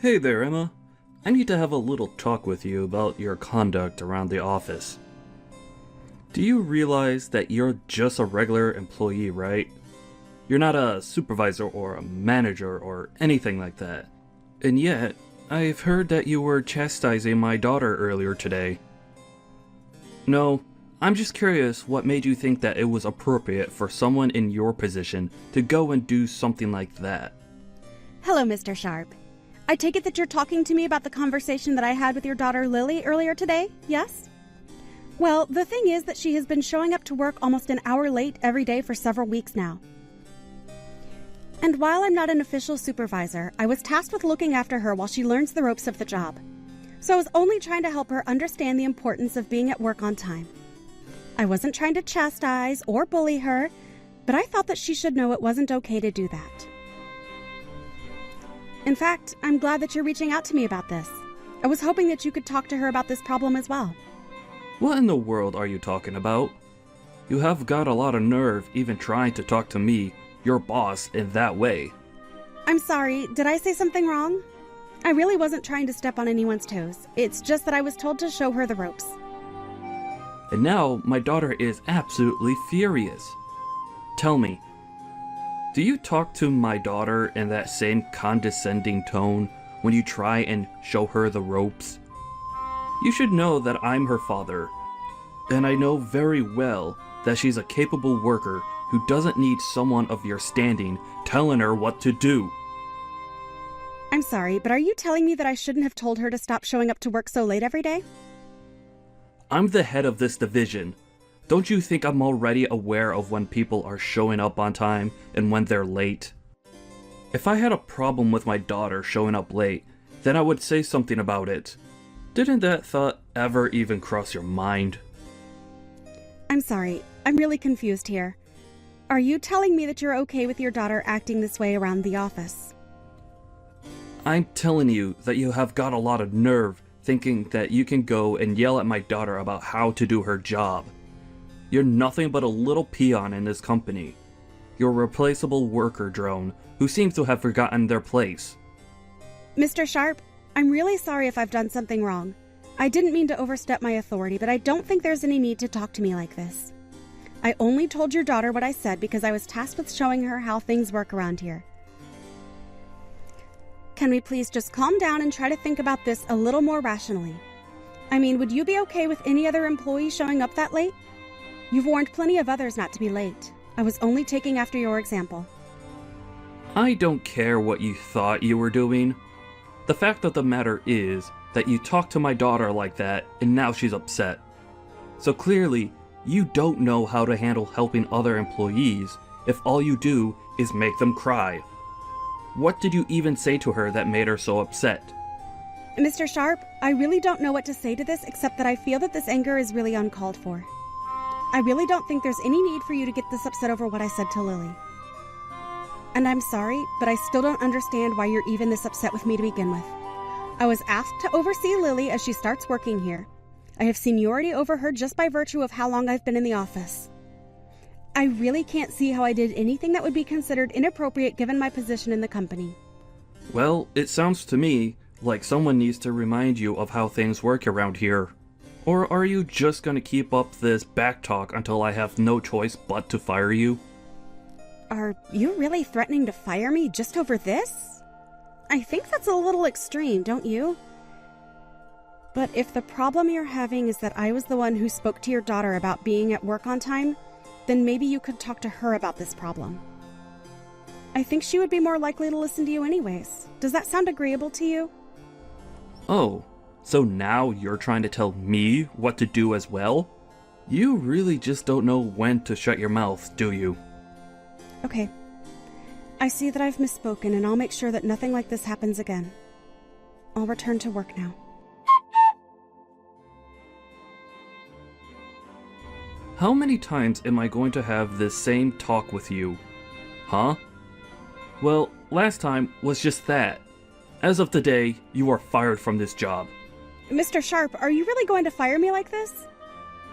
Hey there, Emma. I need to have a little talk with you about your conduct around the office. Do you realize that you're just a regular employee, right? You're not a supervisor or a manager or anything like that. And yet, I've heard that you were chastising my daughter earlier today. No, I'm just curious what made you think that it was appropriate for someone in your position to go and do something like that. Hello, Mr. Sharp. I take it that you're talking to me about the conversation that I had with your daughter Lily earlier today, yes? Well, the thing is that she has been showing up to work almost an hour late every day for several weeks now. And while I'm not an official supervisor, I was tasked with looking after her while she learns the ropes of the job. So I was only trying to help her understand the importance of being at work on time. I wasn't trying to chastise or bully her, but I thought that she should know it wasn't okay to do that. In fact, I'm glad that you're reaching out to me about this. I was hoping that you could talk to her about this problem as well. What in the world are you talking about? You have got a lot of nerve even trying to talk to me, your boss, in that way. I'm sorry, did I say something wrong? I really wasn't trying to step on anyone's toes. It's just that I was told to show her the ropes. And now my daughter is absolutely furious. Tell me, do you talk to my daughter in that same condescending tone when you try and show her the ropes? You should know that I'm her father, and I know very well that she's a capable worker who doesn't need someone of your standing telling her what to do. I'm sorry, but are you telling me that I shouldn't have told her to stop showing up to work so late every day? I'm the head of this division. Don't you think I'm already aware of when people are showing up on time and when they're late? If I had a problem with my daughter showing up late, then I would say something about it. Didn't that thought ever even cross your mind? I'm sorry, I'm really confused here. Are you telling me that you're okay with your daughter acting this way around the office? I'm telling you that you have got a lot of nerve thinking that you can go and yell at my daughter about how to do her job. You're nothing but a little peon in this company. You're a replaceable worker drone who seems to have forgotten their place. Mr. Sharp, I'm really sorry if I've done something wrong. I didn't mean to overstep my authority, but I don't think there's any need to talk to me like this. I only told your daughter what I said because I was tasked with showing her how things work around here. Can we please just calm down and try to think about this a little more rationally? I mean, would you be okay with any other employee showing up that late? You've warned plenty of others not to be late. I was only taking after your example. I don't care what you thought you were doing. The fact of the matter is that you talked to my daughter like that and now she's upset. So clearly, you don't know how to handle helping other employees if all you do is make them cry. What did you even say to her that made her so upset? Mr. Sharp, I really don't know what to say to this except that I feel that this anger is really uncalled for. I really don't think there's any need for you to get this upset over what I said to Lily. And I'm sorry, but I still don't understand why you're even this upset with me to begin with. I was asked to oversee Lily as she starts working here. I have seniority over her just by virtue of how long I've been in the office. I really can't see how I did anything that would be considered inappropriate given my position in the company. Well, it sounds to me like someone needs to remind you of how things work around here. Or are you just gonna keep up this backtalk until I have no choice but to fire you? Are you really threatening to fire me just over this? I think that's a little extreme, don't you? But if the problem you're having is that I was the one who spoke to your daughter about being at work on time, then maybe you could talk to her about this problem. I think she would be more likely to listen to you anyways. Does that sound agreeable to you? Oh, so now you're trying to tell me what to do as well? You really just don't know when to shut your mouth, do you? Okay. I see that I've misspoken, and I'll make sure that nothing like this happens again. I'll return to work now. How many times am I going to have this same talk with you? Huh? Well, last time was just that. As of today, you are fired from this job. Mr. Sharp, are you really going to fire me like this?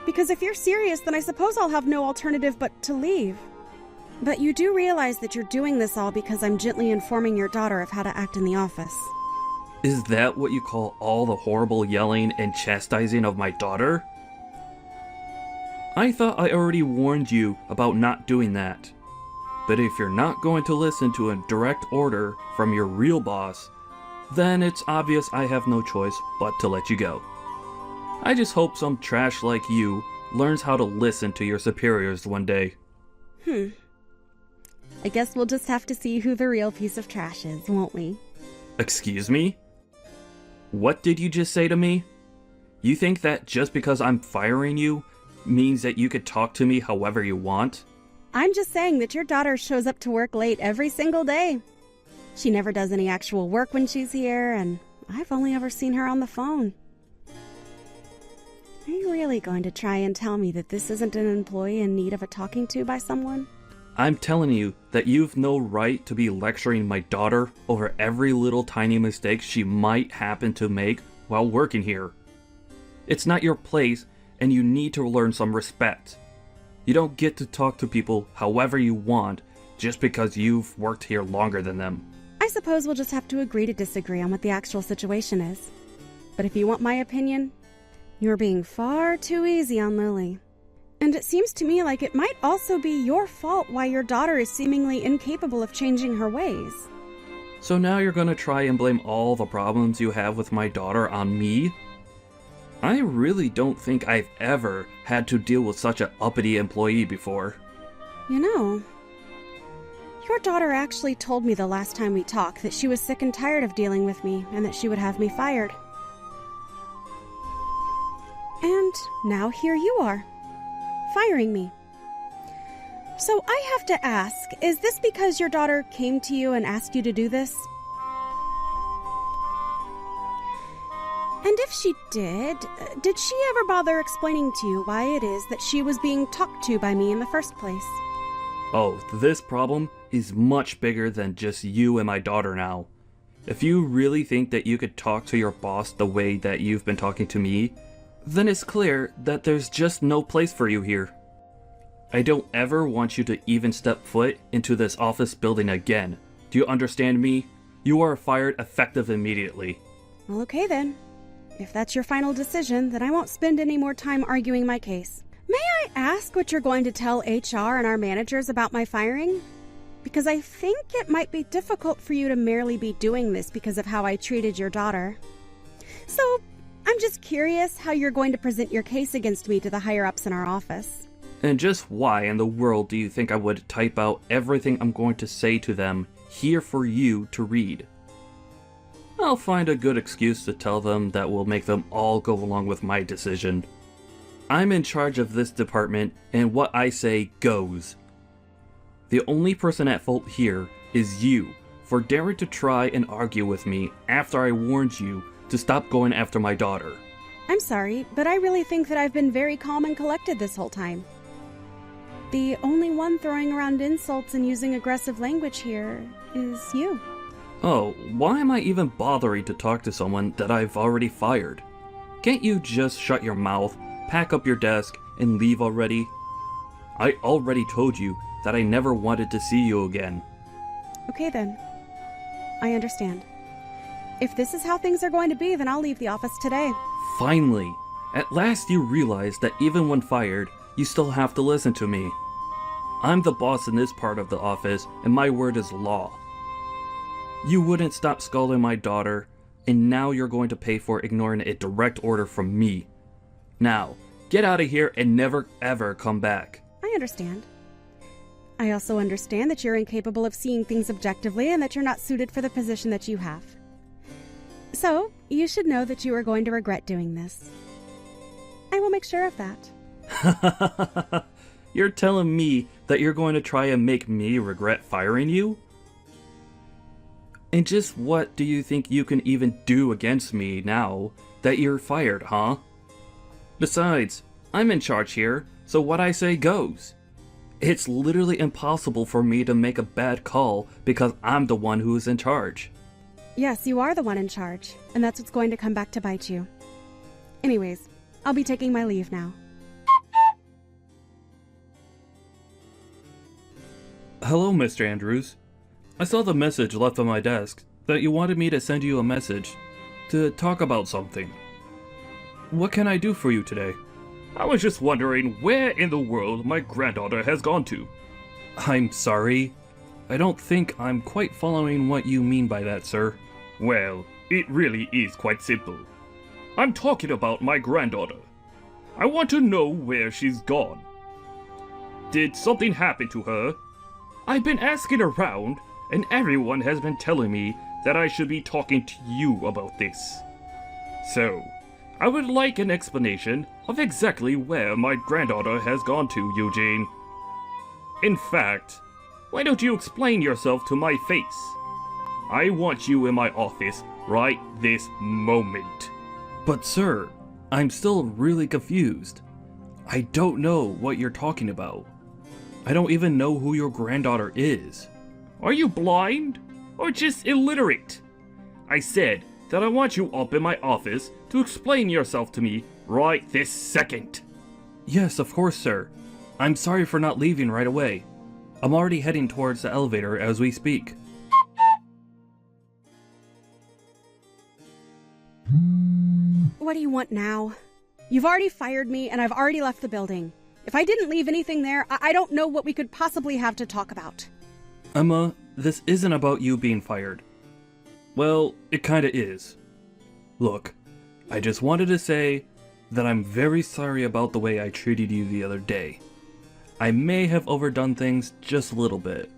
Because if you're serious, then I suppose I'll have no alternative but to leave. But you do realize that you're doing this all because I'm gently informing your daughter of how to act in the office. Is that what you call all the horrible yelling and chastising of my daughter? I thought I already warned you about not doing that. But if you're not going to listen to a direct order from your real boss, then it's obvious I have no choice but to let you go. I just hope some trash like you learns how to listen to your superiors one day. I guess we'll just have to see who the real piece of trash is, won't we? Excuse me? What did you just say to me? You think that just because I'm firing you means that you could talk to me however you want? I'm just saying that your daughter shows up to work late every single day. She never does any actual work when she's here, and I've only ever seen her on the phone. Are you really going to try and tell me that this isn't an employee in need of a talking to by someone? I'm telling you that you've no right to be lecturing my daughter over every little tiny mistake she might happen to make while working here. It's not your place, and you need to learn some respect. You don't get to talk to people however you want just because you've worked here longer than them. I suppose we'll just have to agree to disagree on what the actual situation is. But if you want my opinion, you're being far too easy on Lily. And it seems to me like it might also be your fault why your daughter is seemingly incapable of changing her ways. So now you're gonna try and blame all the problems you have with my daughter on me? I really don't think I've ever had to deal with such an uppity employee before. You know, your daughter actually told me the last time we talked that she was sick and tired of dealing with me and that she would have me fired. And now here you are, firing me. So I have to ask, is this because your daughter came to you and asked you to do this? And if she did she ever bother explaining to you why it is that she was being talked to by me in the first place? Oh, this problem is much bigger than just you and my daughter now. If you really think that you could talk to your boss the way that you've been talking to me, then it's clear that there's just no place for you here. I don't ever want you to even step foot into this office building again. Do you understand me? You are fired effective immediately. Well, okay then. If that's your final decision, then I won't spend any more time arguing my case. May I ask what you're going to tell HR and our managers about my firing? Because I think it might be difficult for you to merely be doing this because of how I treated your daughter. So, I'm just curious how you're going to present your case against me to the higher-ups in our office. And just why in the world do you think I would type out everything I'm going to say to them here for you to read? I'll find a good excuse to tell them that will make them all go along with my decision. I'm in charge of this department, and what I say goes. The only person at fault here is you for daring to try and argue with me after I warned you to stop going after my daughter. I'm sorry, but I really think that I've been very calm and collected this whole time. The only one throwing around insults and using aggressive language here is you. Oh, why am I even bothering to talk to someone that I've already fired? Can't you just shut your mouth, pack up your desk, and leave already? I already told you that I never wanted to see you again. Okay then. I understand. If this is how things are going to be, then I'll leave the office today. Finally! At last you realize that even when fired, you still have to listen to me. I'm the boss in this part of the office, and my word is law. You wouldn't stop scolding my daughter, and now you're going to pay for ignoring a direct order from me. Now, get out of here and never ever come back. I understand. I also understand that you're incapable of seeing things objectively and that you're not suited for the position that you have. So, you should know that you are going to regret doing this. I will make sure of that. You're telling me that you're going to try and make me regret firing you? And just what do you think you can even do against me now that you're fired, huh? Besides, I'm in charge here, so what I say goes. It's literally impossible for me to make a bad call because I'm the one who is in charge. Yes, you are the one in charge, and that's what's going to come back to bite you. Anyways, I'll be taking my leave now. Hello, Mr. Andrews. I saw the message left on my desk that you wanted me to send you a message to talk about something. What can I do for you today? I was just wondering where in the world my granddaughter has gone to. I'm sorry. I don't think I'm quite following what you mean by that, sir. Well, it really is quite simple. I'm talking about my granddaughter. I want to know where she's gone. Did something happen to her? I've been asking around, and everyone has been telling me that I should be talking to you about this. So, I would like an explanation of exactly where my granddaughter has gone to, Eugene. In fact, why don't you explain yourself to my face? I want you in my office right this moment. But sir, I'm still really confused. I don't know what you're talking about. I don't even know who your granddaughter is. Are you blind? Or just illiterate? I said that I want you up in my office to explain yourself to me right this second. Yes, of course, sir. I'm sorry for not leaving right away. I'm already heading towards the elevator as we speak. What do you want now? You've already fired me and I've already left the building. If I didn't leave anything there, I don't know what we could possibly have to talk about. Emma, this isn't about you being fired. Well, it kinda is. Look, I just wanted to say that I'm very sorry about the way I treated you the other day. I may have overdone things just a little bit.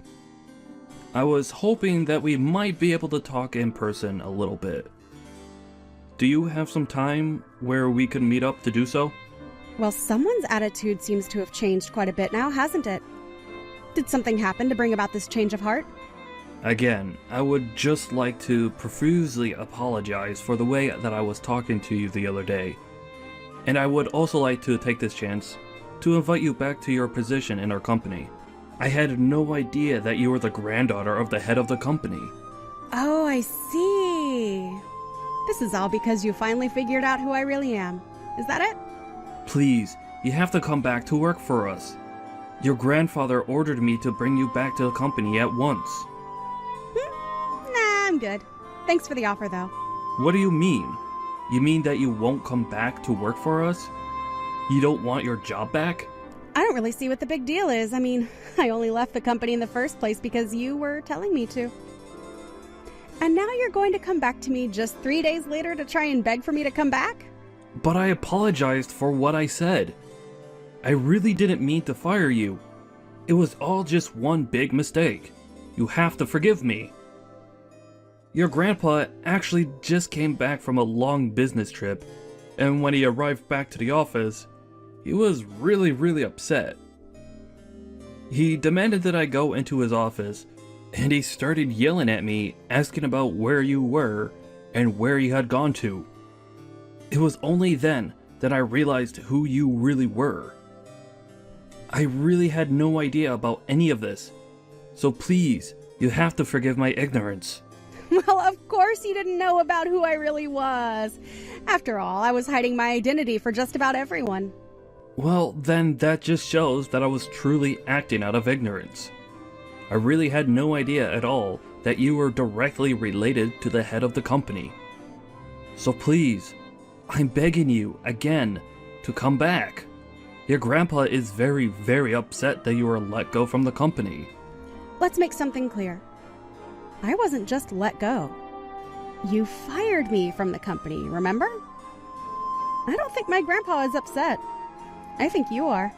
I was hoping that we might be able to talk in person a little bit. Do you have some time where we could meet up to do so? Well, someone's attitude seems to have changed quite a bit now, hasn't it? Did something happen to bring about this change of heart? Again, I would just like to profusely apologize for the way that I was talking to you the other day. And I would also like to take this chance to invite you back to your position in our company. I had no idea that you were the granddaughter of the head of the company. Oh, I see. This is all because you finally figured out who I really am. Is that it? Please, you have to come back to work for us. Your grandfather ordered me to bring you back to the company at once. Nah, I'm good. Thanks for the offer, though. What do you mean? You mean that you won't come back to work for us? You don't want your job back? I don't really see what the big deal is. I mean, I only left the company in the first place because you were telling me to. And now you're going to come back to me just 3 days later to try and beg for me to come back? But I apologized for what I said. I really didn't mean to fire you. It was all just one big mistake. You have to forgive me. Your grandpa actually just came back from a long business trip, and when he arrived back to the office, he was really upset. He demanded that I go into his office, and he started yelling at me, asking about where you were and where you had gone to. It was only then that I realized who you really were. I really had no idea about any of this, so please, you have to forgive my ignorance. Well, of course you didn't know about who I really was. After all, I was hiding my identity for just about everyone. Well, then that just shows that I was truly acting out of ignorance. I really had no idea at all that you were directly related to the head of the company. So please, I'm begging you, again, to come back. Your grandpa is very upset that you were let go from the company. Let's make something clear. I wasn't just let go. You fired me from the company, remember? I don't think my grandpa is upset. I think you are.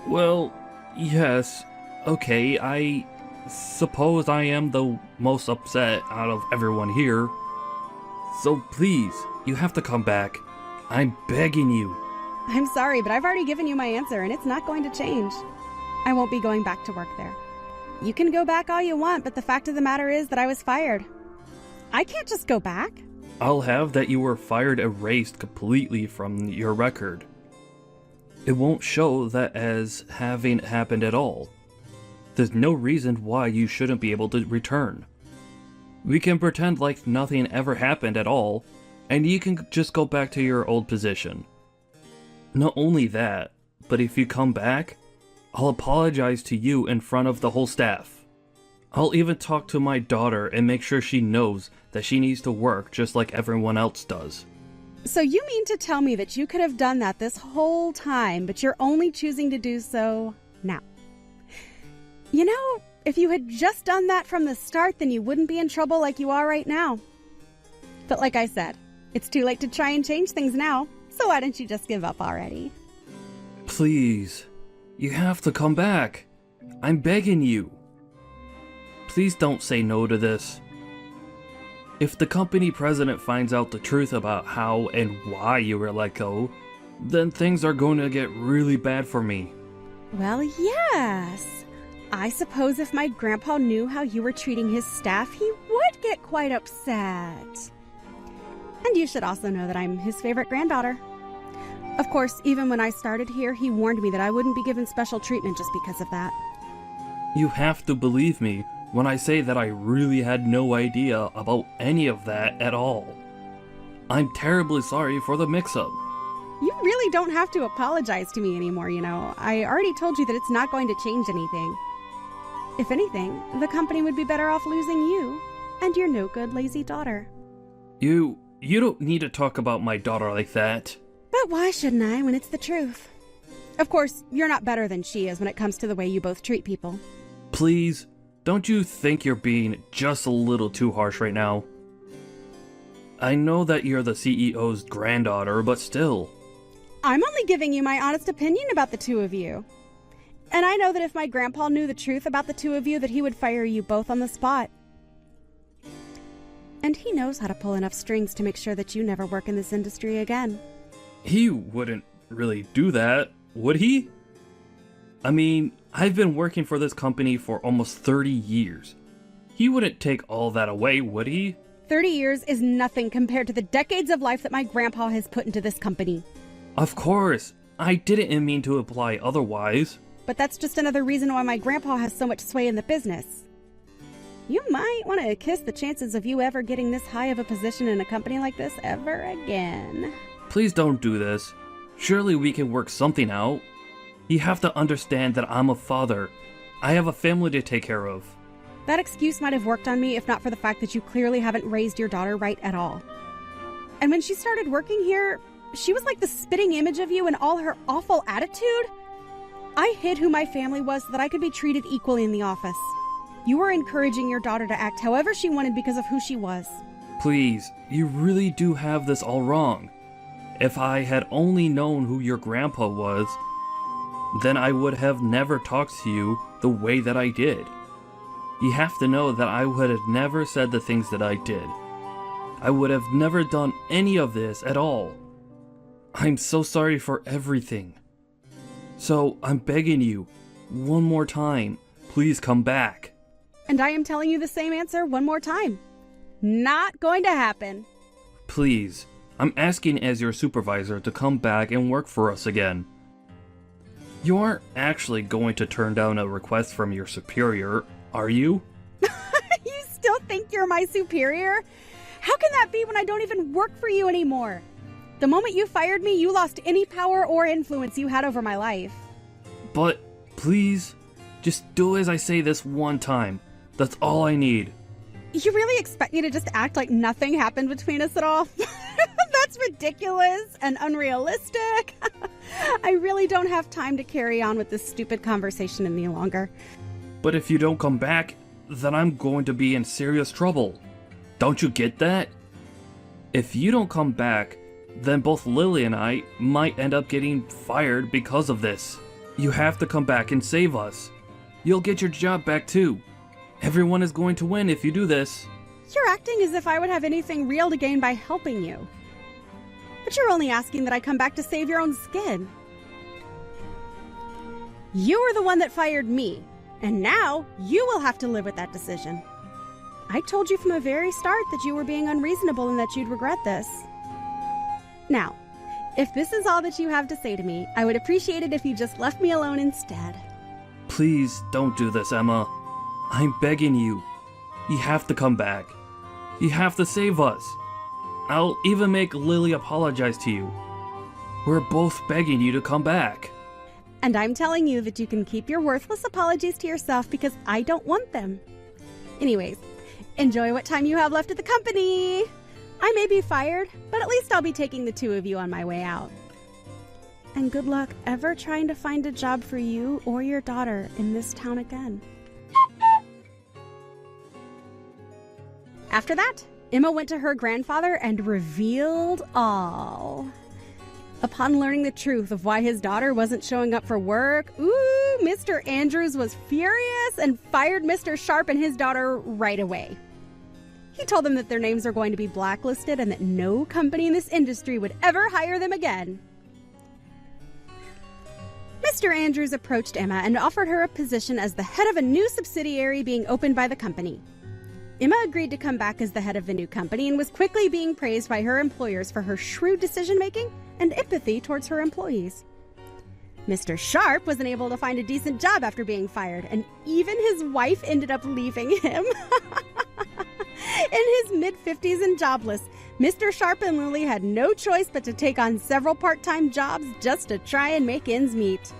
Well, yes. Okay, I suppose I am the most upset out of everyone here. So please, you have to come back. I'm begging you. I'm sorry, but I've already given you my answer, and it's not going to change. I won't be going back to work there. You can go back all you want, but the fact of the matter is that I was fired. I can't just go back. I'll have that you were fired erased completely from your record. It won't show that as having happened at all. There's no reason why you shouldn't be able to return. We can pretend like nothing ever happened at all, and you can just go back to your old position. Not only that, but if you come back, I'll apologize to you in front of the whole staff. I'll even talk to my daughter and make sure she knows that she needs to work just like everyone else does. So you mean to tell me that you could have done that this whole time, but you're only choosing to do so now? You know, if you had just done that from the start, then you wouldn't be in trouble like you are right now. But like I said, it's too late to try and change things now, so why don't you just give up already? Please, you have to come back. I'm begging you. Please don't say no to this. If the company president finds out the truth about how and why you were let go, then things are going to get really bad for me. Well, yes. I suppose if my grandpa knew how you were treating his staff, he would get quite upset. And you should also know that I'm his favorite granddaughter. Of course, even when I started here, he warned me that I wouldn't be given special treatment just because of that. You have to believe me when I say that I really had no idea about any of that at all. I'm terribly sorry for the mix-up. You really don't have to apologize to me anymore, you know. I already told you that it's not going to change anything. If anything, the company would be better off losing you and your no-good, lazy daughter. You don't need to talk about my daughter like that. But why shouldn't I when it's the truth? Of course, you're not better than she is when it comes to the way you both treat people. Please, don't you think you're being just a little too harsh right now? I know that you're the CEO's granddaughter, but still. I'm only giving you my honest opinion about the two of you. And I know that if my grandpa knew the truth about the two of you, that he would fire you both on the spot. And he knows how to pull enough strings to make sure that you never work in this industry again. He wouldn't really do that, would he? I mean, I've been working for this company for almost 30 years. He wouldn't take all that away, would he? 30 years is nothing compared to the decades of life that my grandpa has put into this company. Of course, I didn't mean to imply otherwise. But that's just another reason why my grandpa has so much sway in the business. You might want to kiss the chances of you ever getting this high of a position in a company like this ever again. Please don't do this. Surely we can work something out. You have to understand that I'm a father. I have a family to take care of. That excuse might have worked on me if not for the fact that you clearly haven't raised your daughter right at all. And when she started working here, she was like the spitting image of you and all her awful attitude. I hid who my family was so that I could be treated equally in the office. You were encouraging your daughter to act however she wanted because of who she was. Please, you really do have this all wrong. If I had only known who your grandpa was, then I would have never talked to you the way that I did. You have to know that I would have never said the things that I did. I would have never done any of this at all. I'm so sorry for everything. So I'm begging you, one more time, please come back. And I am telling you the same answer one more time. Not going to happen. Please, I'm asking as your supervisor to come back and work for us again. You aren't actually going to turn down a request from your superior, are you? You still think you're my superior? How can that be when I don't even work for you anymore? The moment you fired me, you lost any power or influence you had over my life. But, please, just do as I say this one time. That's all I need. You really expect me to just act like nothing happened between us at all? That's ridiculous and unrealistic. I really don't have time to carry on with this stupid conversation any longer. But if you don't come back, then I'm going to be in serious trouble. Don't you get that? If you don't come back, then both Lily and I might end up getting fired because of this. You have to come back and save us. You'll get your job back too. Everyone is going to win if you do this. You're acting as if I would have anything real to gain by helping you. But you're only asking that I come back to save your own skin. You were the one that fired me, and now you will have to live with that decision. I told you from the very start that you were being unreasonable and that you'd regret this. Now, if this is all that you have to say to me, I would appreciate it if you just left me alone instead. Please don't do this, Emma. I'm begging you. You have to come back. You have to save us. I'll even make Lily apologize to you. We're both begging you to come back. And I'm telling you that you can keep your worthless apologies to yourself because I don't want them. Anyways, enjoy what time you have left at the company. I may be fired, but at least I'll be taking the two of you on my way out. And good luck ever trying to find a job for you or your daughter in this town again. After that, Emma went to her grandfather and revealed all. Upon learning the truth of why his daughter wasn't showing up for work, Mr. Andrews was furious and fired Mr. Sharp and his daughter right away. He told them that their names are going to be blacklisted and that no company in this industry would ever hire them again. Mr. Andrews approached Emma and offered her a position as the head of a new subsidiary being opened by the company. Emma agreed to come back as the head of the new company and was quickly being praised by her employers for her shrewd decision-making and empathy towards her employees. Mr. Sharp wasn't able to find a decent job after being fired, and even his wife ended up leaving him. In his mid-50s and jobless, Mr. Sharp and Lily had no choice but to take on several part-time jobs just to try and make ends meet.